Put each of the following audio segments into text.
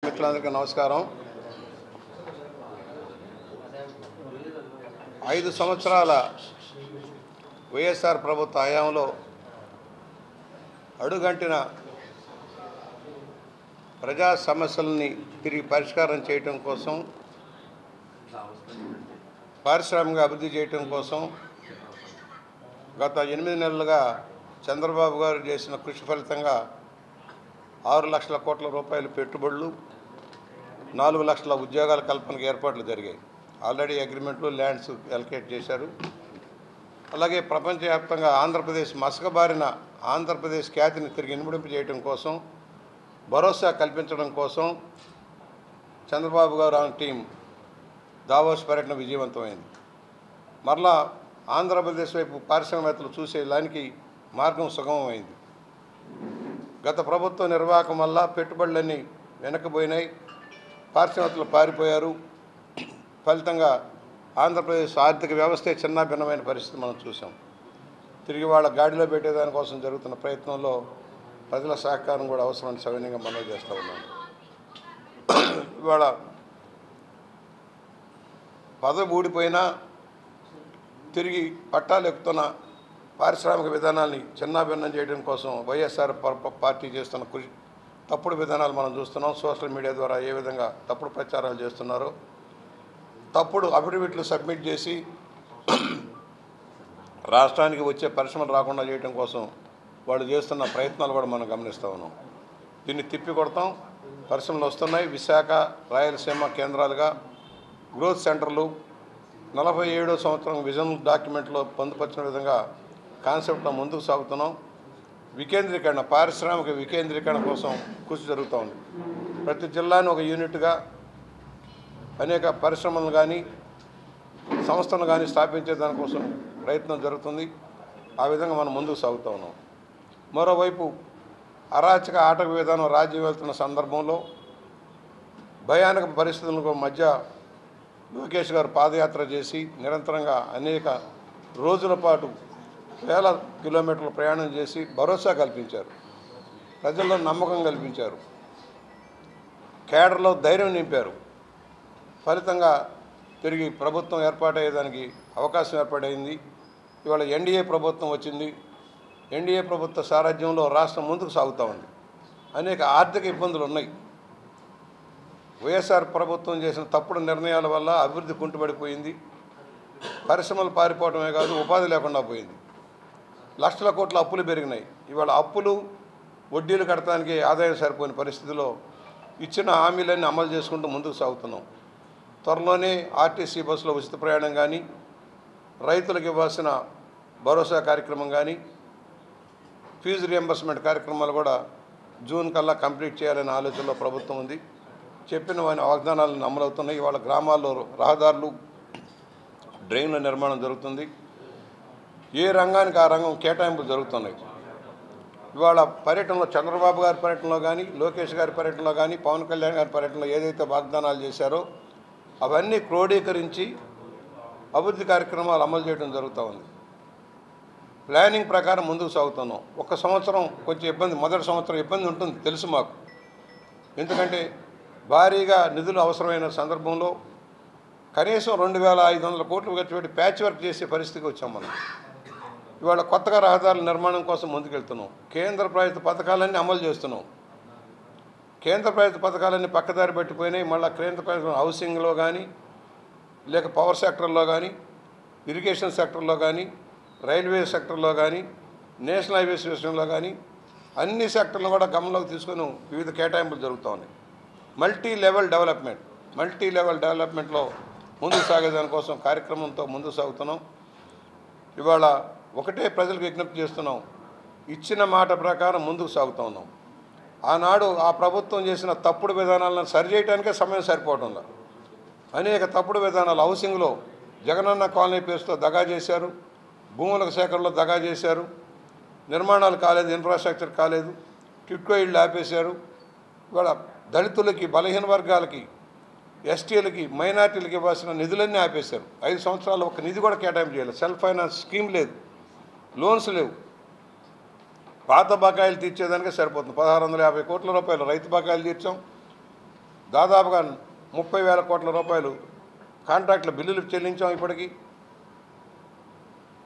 మిత్రులందరికీ నమస్కారం. 5 సంవత్సరాల వైఎస్ఆర్ ప్రభుత్వ హయాంలో అడుగంటిన ప్రజా సమస్యలని తిరిగి పరిష్కారం చేయటం కోసం, పారిశ్రామిక అభివృద్ధి చేయటం కోసం గత 8 నెలలుగా చంద్రబాబు గారు చేసిన కృషి ఫలితంగా 6 లక్షల కోట్ల రూపాయల పెట్టుబడులు, 4 లక్షల ఉద్యోగాల కల్పనకు ఏర్పాట్లు జరిగాయి. ఆల్రెడీ అగ్రిమెంట్లు, ల్యాండ్స్ అలొకేట్ చేశారు. అలాగే ప్రపంచవ్యాప్తంగా ఆంధ్రప్రదేశ్ మసకబారిన ఆంధ్రప్రదేశ్ ఖ్యాతిని తిరిగి ఇనుమడింపు చేయడం కోసం, భరోసా కల్పించడం కోసం చంద్రబాబు గారు టీం దావోస్ పర్యటన విజయవంతమైంది. మరలా ఆంధ్రప్రదేశ్ వైపు పారిశ్రామికవేత్తలు చూసేదానికి మార్గం సుగమమైంది. గత ప్రభుత్వ నిర్వాహకం వల్ల పెట్టుబడులన్నీ వెనక్కిపోయినాయి, పారిశ్రామికవేత్తలు పారిపోయారు. ఫలితంగా ఆంధ్రప్రదేశ్ ఆర్థిక వ్యవస్థే చిన్నాభిన్నమైన పరిస్థితి మనం చూసాం. తిరిగి వాళ్ళ గాడిలో పెట్టేదానికోసం జరుగుతున్న ప్రయత్నంలో ప్రజల సహకారం కూడా అవసరమని సవినయంగా మనవి చేస్తూ ఉన్నాను. ఇవాళ పదవి ఊడిపోయినా తిరిగి పట్టాలు ఎక్కుతున్న పారిశ్రామిక విధానాన్ని చిన్నాభిన్నం చేయడం కోసం వైఎస్ఆర్ పార్టీ చేస్తున్న కృషి, తప్పుడు విధానాలు మనం చూస్తున్నాం. సోషల్ మీడియా ద్వారా ఏ విధంగా తప్పుడు ప్రచారాలు చేస్తున్నారో, తప్పుడు అఫిడవిట్లు సబ్మిట్ చేసి రాష్ట్రానికి వచ్చే పరిశ్రమలు రాకుండా చేయడం కోసం వాళ్ళు చేస్తున్న ప్రయత్నాలు కూడా మనం గమనిస్తూ ఉన్నాం. దీన్ని తిప్పికొడతాం. పరిశ్రమలు వస్తున్నాయి. విశాఖ, రాయలసీమ కేంద్రాలుగా గ్రోత్ సెంటర్లు 47వ సంవత్సరం విజన్ డాక్యుమెంట్లో పొందుపరిచిన విధంగా కాన్సెప్ట్లో ముందుకు సాగుతున్నాం. వికేంద్రీకరణ, పారిశ్రామిక వికేంద్రీకరణ కోసం కృషి జరుగుతూ ఉంది. ప్రతి జిల్లాను ఒక యూనిట్గా అనేక పరిశ్రమలు కానీ సంస్థలు కానీ స్థాపించే దానికోసం ప్రయత్నం జరుగుతుంది. ఆ విధంగా మనం ముందుకు సాగుతూ ఉన్నాం. మరోవైపు అరాచక ఆటక విధానం రాజ్యం వెళ్తున్న సందర్భంలో భయానక పరిస్థితులకు మధ్య లోకేష్ గారు పాదయాత్ర చేసి నిరంతరంగా అనేక రోజుల పాటు వేల కిలోమీటర్లు ప్రయాణం చేసి భరోసా కల్పించారు, ప్రజల్లో నమ్మకం కల్పించారు, కేడర్లో ధైర్యం నింపారు. ఫలితంగా తిరిగి ప్రభుత్వం ఏర్పాటయ్యేదానికి అవకాశం ఏర్పాటైంది. ఇవాళ ఎన్డీఏ ప్రభుత్వం వచ్చింది. ఎన్డీఏ ప్రభుత్వ సారథ్యంలో రాష్ట్రం ముందుకు సాగుతూ ఉంది. అనేక ఆర్థిక ఇబ్బందులు ఉన్నాయి. వైఎస్ఆర్ ప్రభుత్వం చేసిన తప్పుడు నిర్ణయాల వల్ల అభివృద్ధి కుంటుపడిపోయింది. పరిశ్రమలు పారిపోవడమే కాదు, ఉపాధి లేకుండా పోయింది. లక్షల కోట్ల అప్పులు పెరిగినాయి. ఇవాళ అప్పులు, వడ్డీలు కట్టడానికి ఆదాయం సరిపోయిన పరిస్థితిలో ఇచ్చిన హామీలన్నీ అమలు చేసుకుంటూ ముందుకు సాగుతున్నాం. త్వరలోనే ఆర్టీసీ బస్సులో ఉచిత ప్రయాణం కానీ, రైతులకు ఇవ్వాల్సిన భరోసా కార్యక్రమం కానీ, ఫీజు రియంబర్స్మెంట్ కార్యక్రమాలు కూడా జూన్ కల్లా కంప్లీట్ చేయాలనే ఆలోచనలో ప్రభుత్వం ఉంది. చెప్పిన వాగ్దానాలను అమలవుతున్నాయి. ఇవాళ గ్రామాల్లో రహదారులు, డ్రైన్ల నిర్మాణం జరుగుతుంది. ఏ రంగానికి ఆ రంగం కేటాయింపులు జరుగుతున్నాయి. ఇవాళ పర్యటనలో చంద్రబాబు గారి పర్యటనలో కానీ, లోకేష్ గారి పర్యటనలో కానీ, పవన్ కళ్యాణ్ గారి పర్యటనలో ఏదైతే వాగ్దానాలు చేశారో అవన్నీ క్రోడీకరించి అభివృద్ధి కార్యక్రమాలు అమలు చేయడం జరుగుతూ ఉంది. ప్లానింగ్ ప్రకారం ముందుకు సాగుతున్నాం. ఒక సంవత్సరం కొంచెం ఇబ్బంది, మొదటి సంవత్సరం ఇబ్బంది ఉంటుంది తెలుసు మాకు. ఎందుకంటే భారీగా నిధులు అవసరమైన సందర్భంలో కనీసం 2500 కోట్లు ఖర్చు పెట్టి ప్యాచ్ వర్క్ చేసే పరిస్థితికి వచ్చాం మనం. ఇవాళ కొత్తగా రహదారుల నిర్మాణం కోసం ముందుకెళ్తున్నాం. కేంద్ర ప్రభుత్వ పథకాలన్నీ అమలు చేస్తున్నాం. కేంద్ర ప్రభుత్వ పథకాలన్నీ పక్కదారి పెట్టిపోయినాయి. మళ్ళీ కేంద్ర ప్రభుత్వం హౌసింగ్లో కానీ, లేక పవర్ సెక్టర్లో కానీ, ఇరిగేషన్ సెక్టర్లో కానీ, రైల్వే సెక్టర్లో కానీ, నేషనల్ హైవేస్ విషయంలో కానీ అన్ని సెక్టర్లను కూడా గమనంలోకి తీసుకొని వివిధ కేటాయింపులు జరుగుతూ ఉన్నాయి. మల్టీ లెవెల్ డెవలప్మెంట్లో ముందుకు సాగేదానికోసం కార్యక్రమంతో ముందుకు సాగుతున్నాం. ఇవాళ ఒకటే ప్రజలకు విజ్ఞప్తి చేస్తున్నాం. ఇచ్చిన మాట ప్రకారం ముందుకు సాగుతూ ఉన్నాం. ఆనాడు ఆ ప్రభుత్వం చేసిన తప్పుడు విధానాలను సరిచేయడానికే సమయం సరిపోవడంలో అనేక తప్పుడు విధానాలు, హౌసింగ్లో జగనన్న కాలనీ పేరుతో దగా చేశారు, భూముల సేకరణలో దగా చేశారు, నిర్మాణాలు కాలేదు, ఇన్ఫ్రాస్ట్రక్చర్ కాలేదు, టిట్కో ఇళ్ళు ఆపేశారు. ఇవాళ దళితులకి, బలహీన వర్గాలకి, ఎస్టీలకి, మైనార్టీలకి ఇవ్వాల్సిన నిధులన్నీ ఆపేశారు. 5 సంవత్సరాలు ఒక నిధి కూడా కేటాయింపు చేయలేదు. సెల్ఫ్ ఫైనాన్స్ స్కీమ్ లేదు, లోన్స్ లేవు. పాత బకాయిలు తీర్చేదానికే సరిపోతుంది. 1650 కోట్ల రూపాయలు రైతు బకాయిలు తీర్చాం. దాదాపుగా 30,000 కోట్ల రూపాయలు కాంట్రాక్టుల బిల్లులు చెల్లించాం. ఇప్పటికీ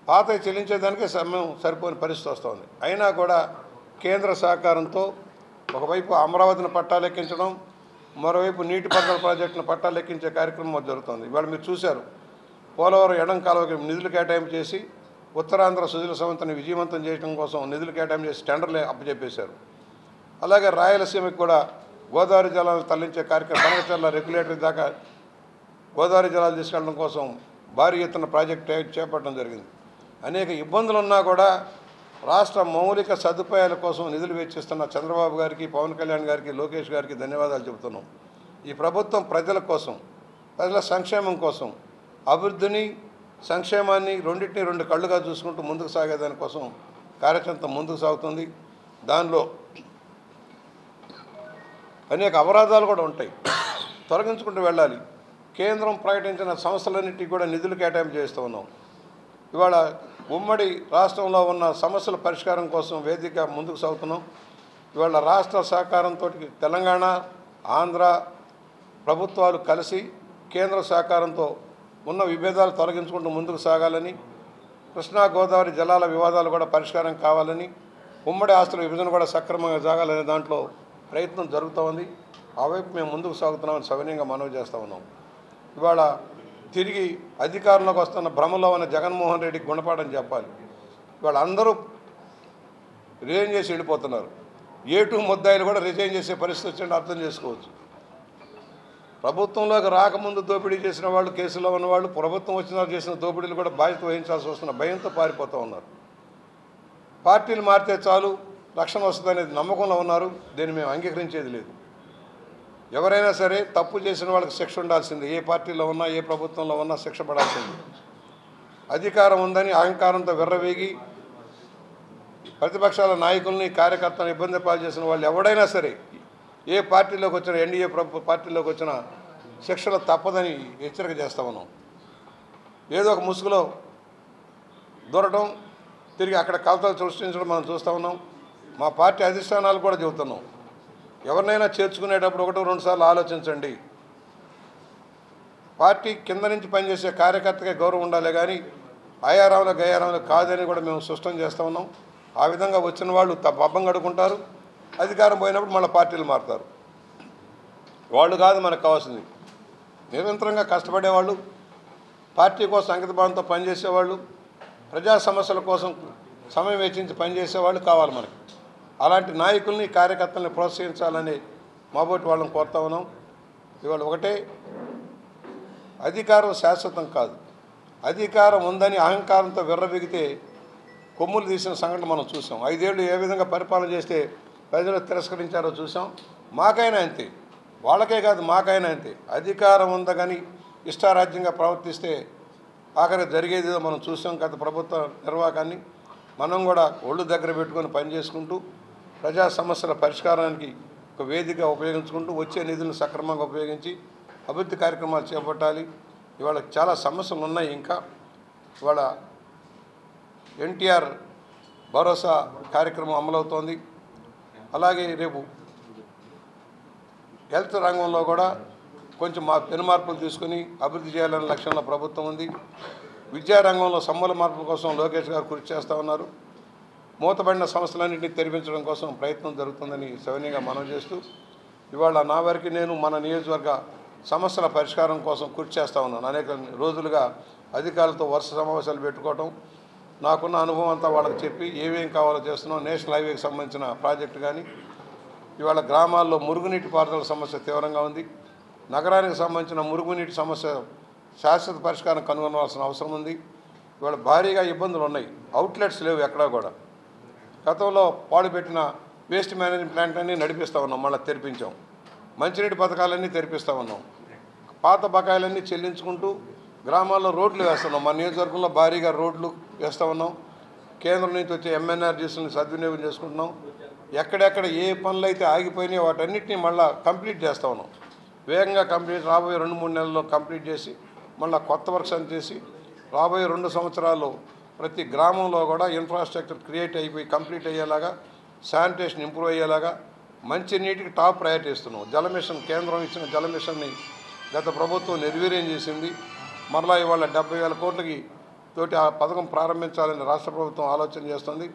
పాత చెల్లించేదానికే సమయం సరిపోని పరిస్థితి వస్తుంది. అయినా కూడా కేంద్ర సహకారంతో ఒకవైపు అమరావతిని పట్టాలెక్కించడం, మరోవైపు నీటిపారుదల ప్రాజెక్టును పట్టాలెక్కించే కార్యక్రమం జరుగుతుంది. ఇవాళ మీరు చూశారు, పోలవరం ఎడం కాలువకి నిధులు కేటాయింపు చేసి ఉత్తరాంధ్ర సుజల సవంతిని విజయవంతం చేయడం కోసం నిధులు కేటాయింపు చేసి టెండర్లు అప్పచెప్పేశారు. అలాగే రాయలసీమకి కూడా గోదావరి జలాలు తరలించే కార్యక్రమం బనకచర్ల రెగ్యులేటరీ దాకా గోదావరి జలాలు తీసుకెళ్ళడం కోసం భారీ ఎత్తున ప్రాజెక్టు చేపట్టడం జరిగింది. అనేక ఇబ్బందులు ఉన్నా కూడా రాష్ట్ర మౌలిక సదుపాయాల కోసం నిధులు వెచ్చిస్తున్న చంద్రబాబు గారికి, పవన్ కళ్యాణ్ గారికి, లోకేష్ గారికి ధన్యవాదాలు చెబుతున్నాం. ఈ ప్రభుత్వం ప్రజల కోసం, ప్రజల సంక్షేమం కోసం, అభివృద్ధిని సంక్షేమాన్ని రెండింటినీ రెండు కళ్ళుగా చూసుకుంటూ ముందుకు సాగేదానికోసం కార్యక్రమంతో ముందుకు సాగుతుంది. దానిలో అనేక అపరాధాలు కూడా ఉంటాయి, తొలగించుకుంటూ వెళ్ళాలి. కేంద్రం ప్రకటించిన సంస్థలన్నింటికి కూడా నిధులు కేటాయింపు చేస్తూ ఉన్నాం. ఇవాళ ఉమ్మడి రాష్ట్రంలో ఉన్న సమస్యల పరిష్కారం కోసం వేదిక ముందుకు సాగుతున్నాం. ఇవాళ రాష్ట్ర సహకారంతో తెలంగాణ, ఆంధ్ర ప్రభుత్వాలు కలిసి కేంద్ర సహకారంతో ఉన్న విభేదాలు తొలగించుకుంటూ ముందుకు సాగాలని, కృష్ణా గోదావరి జలాల వివాదాలు కూడా పరిష్కారం కావాలని, ఉమ్మడి ఆస్తుల విభజన కూడా సక్రమంగా సాగాలనే దాంట్లో ప్రయత్నం జరుగుతూ ఉంది. ఆ వైపు మేము ముందుకు సాగుతున్నామని సవినయంగా మనవి చేస్తూ ఉన్నాం. ఇవాళ తిరిగి అధికారంలోకి వస్తున్న భ్రమలో ఉన్న జగన్మోహన్ రెడ్డికి గుణపాఠం చెప్పాలి. ఇవాళ అందరూ రిజైన్ చేసి వెళ్ళిపోతున్నారు. A2 ముద్దాయిలు కూడా రిజైన్ చేసే పరిస్థితి వచ్చింటే అర్థం చేసుకోవచ్చు. ప్రభుత్వంలోకి రాకముందు దోపిడీ చేసిన వాళ్ళు, కేసులో ఉన్నవాళ్ళు, ప్రభుత్వం వచ్చిన చేసిన దోపిడీలు కూడా బాధ్యత వహించాల్సి వస్తున్న భయంతో పారిపోతూ ఉన్నారు. పార్టీలు మారితే చాలు రక్షణ వస్తుందనేది నమ్మకంలో ఉన్నారు. దీన్ని మేము అంగీకరించేది లేదు. ఎవరైనా సరే తప్పు చేసిన వాళ్ళకి శిక్ష ఉండాల్సిందే. ఏ పార్టీలో ఉన్నా, ఏ ప్రభుత్వంలో ఉన్నా శిక్ష పడాల్సిందే. అధికారం ఉందని అహంకారంతో విర్రవీగి ప్రతిపక్షాల నాయకుల్ని, కార్యకర్తలను ఇబ్బంది పాలు చేసిన వాళ్ళు ఎవడైనా సరే, ఏ పార్టీలోకి వచ్చినా, ఎన్డీఏ పార్టీలోకి వచ్చినా శిక్షలు తప్పదని హెచ్చరిక చేస్తా ఉన్నాం. ఏదో ఒక ముసుగులో దూరటం, తిరిగి అక్కడ కలతలు సృష్టించడం మనం చూస్తూ ఉన్నాం. మా పార్టీ అధిష్టానాలు కూడా చెబుతున్నాం, ఎవరినైనా చేర్చుకునేటప్పుడు 1-2 సార్లు ఆలోచించండి. పార్టీ కింద నుంచి పనిచేసే కార్యకర్తకే గౌరవం ఉండాలి కానీ ఆయారాములు గయారాములు కాదని కూడా మేము స్పష్టం చేస్తూ ఉన్నాం. ఆ విధంగా వచ్చిన వాళ్ళు పబ్బం గడుకుంటారు, అధికారం పోయినప్పుడు మళ్ళీ పార్టీలు మారుతారు. వాళ్ళు కాదు మనకు కావాల్సింది. నిరంతరంగా కష్టపడేవాళ్ళు, పార్టీ కోసం అంకితభావంతో పనిచేసేవాళ్ళు, ప్రజా సమస్యల కోసం సమయం వెచ్చించి పనిచేసేవాళ్ళు కావాలి మనకి. అలాంటి నాయకుల్ని, కార్యకర్తల్ని ప్రోత్సహించాలని మాబోటి వాళ్ళని కోరుతా ఉన్నాం. ఇవాళ ఒకటే, అధికారం శాశ్వతం కాదు. అధికారం ఉందని అహంకారంతో విర్రబిగితే కొమ్ములు తీసిన సంఘటన మనం చూసాం. 5 ఏళ్ళు ఏ విధంగా పరిపాలన చేస్తే ప్రజలు తిరస్కరించారో చూసాం. మాకైనా అంతే, వాళ్ళకే కాదు మాకైనా అంతే. అధికారం ఉందని ఇష్టారాజ్యంగా ప్రవర్తిస్తే ఆఖరి జరిగేది మనం చూసాం. గత ప్రభుత్వ నిర్వాహకాన్ని మనం కూడా ఒళ్ళు దగ్గర పెట్టుకొని పనిచేసుకుంటూ ప్రజా సమస్యల పరిష్కారానికి ఒక వేదిక ఉపయోగించుకుంటూ వచ్చే నిధులను సక్రమంగా ఉపయోగించి అభివృద్ధి కార్యక్రమాలు చేపట్టాలి. ఇవాళ చాలా సమస్యలు ఉన్నాయి. ఇంకా ఇవాళ ఎన్టీఆర్ భరోసా కార్యక్రమం అమలవుతోంది. అలాగే రేపు హెల్త్ రంగంలో కూడా కొంచెం పెను మార్పులు తీసుకుని అభివృద్ధి చేయాలనే లక్ష్యంలో ప్రభుత్వం ఉంది. విద్యారంగంలో సమూల మార్పుల కోసం లోకేష్ గారు కృషి చేస్తూ ఉన్నారు. మూతబడిన సంస్థలన్నింటినీ తెరిపించడం కోసం ప్రయత్నం జరుగుతుందని సవినయంగా మనవి చేస్తూ, ఇవాళ నా వరకు నేను మన నియోజకవర్గ సమస్యల పరిష్కారం కోసం కృషి చేస్తూ ఉన్నాను. అనేక రోజులుగా అధికారులతో వరుస సమావేశాలు పెట్టుకోవటం, నాకున్న అనుభవం అంతా వాళ్ళకి చెప్పి ఏమేం కావాలో చేస్తున్నాం. నేషనల్ హైవేకి సంబంధించిన ప్రాజెక్టు కానీ, ఇవాళ గ్రామాల్లో మురుగునీటి పారుదల సమస్య తీవ్రంగా ఉంది. నగరానికి సంబంధించిన మురుగునీటి సమస్య శాశ్వత పరిష్కారం కనుగొనవలసిన అవసరం ఉంది. ఇవాళ భారీగా ఇబ్బందులు ఉన్నాయి. అవుట్లెట్స్ లేవు ఎక్కడా కూడా. గతంలో పాడుపెట్టిన వేస్ట్ మేనేజ్మెంట్ ప్లాంట్ అన్నీ నడిపిస్తూ ఉన్నాం, మళ్ళీ తెరిపించాం. మంచినీటి పథకాలన్నీ తెరిపిస్తూ ఉన్నాం. పాత బకాయిలన్నీ చెల్లించుకుంటూ గ్రామాల్లో రోడ్లు వేస్తున్నాం. మన నియోజకవర్గంలో భారీగా రోడ్లు వేస్తూ ఉన్నాం. కేంద్రం నుంచి వచ్చే ఎంఎన్ఆర్జీస్ని సద్వినియోగం చేసుకుంటున్నాం. ఎక్కడెక్కడ ఏ పనులు అయితే ఆగిపోయినాయో వాటన్నిటిని మళ్ళీ కంప్లీట్ చేస్తూ ఉన్నాం. వేగంగా కంప్లీట్ రాబోయే 2-3 నెలల్లో కంప్లీట్ చేసి మళ్ళీ కొత్త వర్క్స్ అని చేసి రాబోయే 2 సంవత్సరాల్లో ప్రతి గ్రామంలో కూడా ఇన్ఫ్రాస్ట్రక్చర్ క్రియేట్ అయిపోయి కంప్లీట్ అయ్యేలాగా, శానిటేషన్ ఇంప్రూవ్ అయ్యేలాగా, మంచినీటికి టాప్ ప్రయారిటీ ఇస్తున్నాం. జల మిషన్ కేంద్రం ఇచ్చిన జల మిషన్ని గత ప్రభుత్వం నిర్వీర్యం చేసింది. మరలా ఇవాళ 70,000 కోట్లకి తోటి ఆ పథకం ప్రారంభించాలని రాష్ట్ర ప్రభుత్వం ఆలోచన చేస్తుంది.